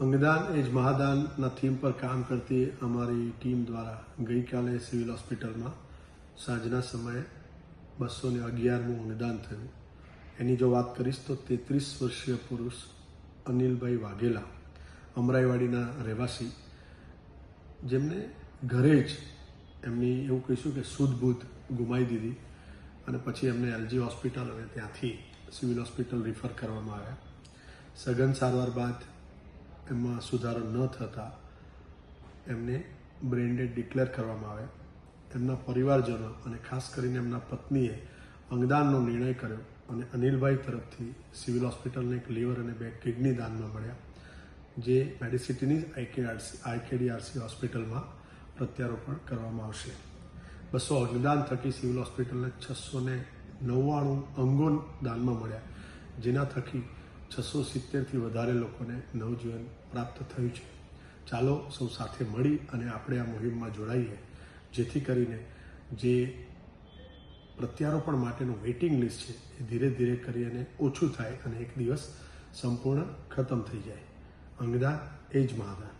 અંગદાન એ જ મહાદાનના થીમ પર કામ કરતી અમારી ટીમ દ્વારા ગઈકાલે સિવિલ હોસ્પિટલમાં સાંજના સમયે 211મું અંગદાન થયું. એની જો વાત કરીશ તો 33 વર્ષીય પુરુષ અનિલભાઈ વાઘેલા, અમરાઈવાડીના રહેવાસી, જેમને ઘરે જ એમની એવું કહીશું કે શુદ્ધ બુદ્ધ ગુમાવી દીધી અને પછી એમને એલજી હોસ્પિટલ અને ત્યાંથી સિવિલ હોસ્પિટલ રિફર કરવામાં આવ્યા. સઘન સારવાર બાદ એમાં સુધારો ન થતાં એમને બ્રેઇન ડેડ ડિક્લેર કરવામાં આવ્યા. એમના પરિવારજનો અને ખાસ કરીને એમના પત્નીએ અંગદાનનો નિર્ણય કર્યો અને અનિલભાઈ તરફથી સિવિલ હોસ્પિટલને એક લીવર અને 2 કિડની દાનમાં મળ્યા, જે મેડિસિટીની આઈકેડીઆરસી હોસ્પિટલમાં પ્રત્યારોપણ કરવામાં આવશે. 200 અંગદાન થકી સિવિલ હોસ્પિટલને 699 અંગો દાનમાં મળ્યા, જેના થકી 670થી વધારે લોકોને નવજીવન પ્રાપ્ત થયું છે. ચાલો સૌ સાથે મળી અને આપણે આ મુહિમમાં જોડાઈએ, જેથી કરીને જે પ્રત્યારોપણ માટેનું વેઇટિંગ લિસ્ટ છે એ ધીરે ધીરે કરીને ઓછું થાય અને એક દિવસ સંપૂર્ણ ખતમ થઈ જાય. અંગદાન એ જ મહાદાન.